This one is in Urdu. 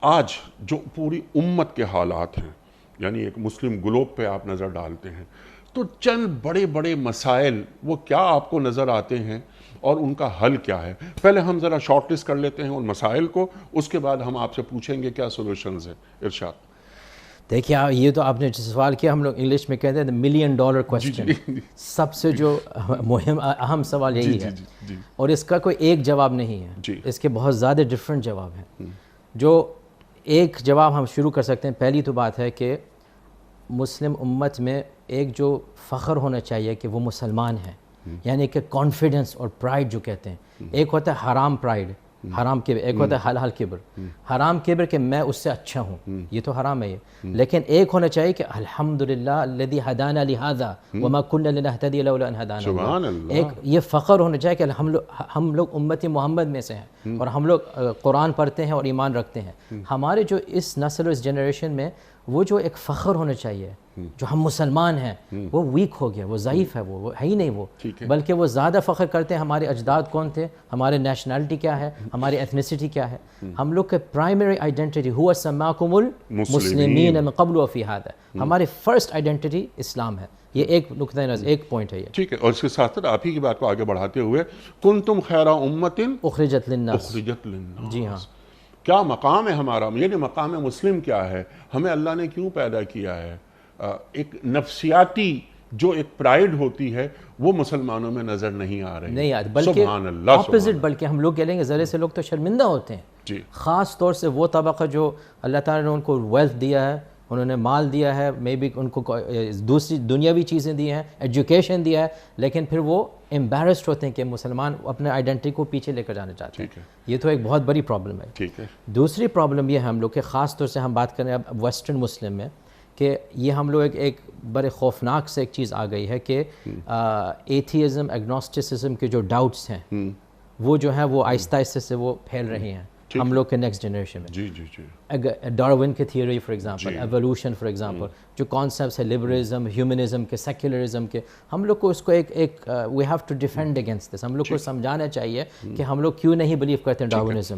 آج جو پوری امت کے حالات ہیں، یعنی ایک مسلم گلوب پہ آپ نظر ڈالتے ہیں تو چند بڑے بڑے مسائل وہ کیا آپ کو نظر آتے ہیں اور ان کا حل کیا ہے؟ پہلے ہم ذرا شارٹ لسٹ کر لیتے ہیں ان مسائل کو، اس کے بعد ہم آپ سے پوچھیں گے کیا سولوشنز ہیں۔ ارشاد۔ دیکھیے یہ تو آپ نے سوال کیا، ہم لوگ انگلش میں کہتے ہیں ملین ڈالر کوسچن، سب سے جو مہم اہم سوال یہی ہے، اور اس کا کوئی ایک جواب نہیں ہے، اس کے بہت زیادہ ڈفرینٹ جواب ہیں۔ جو ایک جواب ہم شروع کر سکتے ہیں، پہلی تو بات ہے کہ مسلم امت میں ایک جو فخر ہونا چاہیے کہ وہ مسلمان ہیں، یعنی کہ کانفیڈنس اور پرائڈ جو کہتے ہیں، ایک ہوتا ہے حرام پرائڈ، حرام کبر، ایک ہوتا ہے حلال کبر۔ حرام کبر کہ میں اس سے اچھا ہوں، یہ تو حرام ہے یہ، لیکن ایک ہونا چاہیے کہ الحمدللہ الذی ہدانا لہذا وما کنا لنہتدی لولا ان ہدانا اللہ۔ ایک یہ فخر ہونا چاہیے کہ ہم لوگ امت محمد میں سے ہیں، اور ہم لوگ قرآن پڑھتے ہیں اور ایمان رکھتے ہیں۔ ہمارے جو اس نسل و اس جنریشن میں وہ جو ایک فخر ہونا چاہیے جو ہم مسلمان ہیں، وہ ویک ہو گیا، وہ ضعیف ہے، وہ ہے ہی نہیں وہ، بلکہ وہ زیادہ فخر کرتے ہیں ہمارے اجداد کون تھے، ہمارے نیشنلٹی کیا ہے، ہماری ایتھنیسٹی کیا ہے۔ ہم لوگ کے پرائمری آئیڈینٹی هو سماکم المسلمین من قبل وفی ھذا، ہماری فرسٹ آئیڈینٹی اسلام ہے۔ یہ ایک نقطہ نظر، ایک پوائنٹ ہے یہ، ٹھیک ہے۔ اور اس کے ساتھ ساتھ آپ ہی کی بات کو آگے بڑھاتے ہوئے کنتم خیر امت اخرجت للناس، اخرجت للناس، جی ہاں، کیا مقام ہے ہمارا، یعنی مقام مسلم کیا ہے، ہمیں اللہ نے کیوں پیدا کیا ہے؟ ایک نفسیاتی جو ایک پرائڈ ہوتی ہے وہ مسلمانوں میں نظر نہیں آ رہی، نہیں آتی، بلکہ سبحان اللہ، اپوزٹ، بلکہ ہم لوگ کہہ لیں گے ذرے سے لوگ تو شرمندہ ہوتے ہیں، جی، خاص طور سے وہ طبقہ جو اللہ تعالیٰ نے ان کو ویلتھ دیا ہے، انہوں نے مال دیا ہے، مے بی ان کو دوسری دنیاوی چیزیں دی ہیں، ایجوکیشن دیا ہے، لیکن پھر وہ امبیرسڈ ہوتے ہیں کہ مسلمان اپنے آئیڈینٹی کو پیچھے لے کر جانا چاہتے ہیں۔ یہ تو ایک بہت بڑی پرابلم ہے۔ ٹھیک ہے۔ دوسری پرابلم یہ ہے ہم لوگ کے، خاص طور سے ہم بات کریں اب ویسٹرن مسلم میں، کہ یہ ہم لوگ ایک بڑے خوفناک سے ایک چیز آ گئی ہے کہ ایتھیزم، ایگنوسٹسزم کے جو ڈاؤٹس ہیں وہ جو ہیں وہ آہستہ آہستہ سے وہ پھیل رہے ہیں ہم لوگ کے نیکسٹ جنریشن میں۔ جی جی جی، ڈاروین کی theory for example, evolution for example, جو کانسیپٹس ہے لبرلزم، ہیومنزم کے، سیکولرزم کے، ہم لوگ کو اس کو ایک we have to defend against this, ہم لوگ کو سمجھانا چاہیے کہ ہم لوگ کیوں نہیں بلیو کرتے ہیں ڈاروینزم۔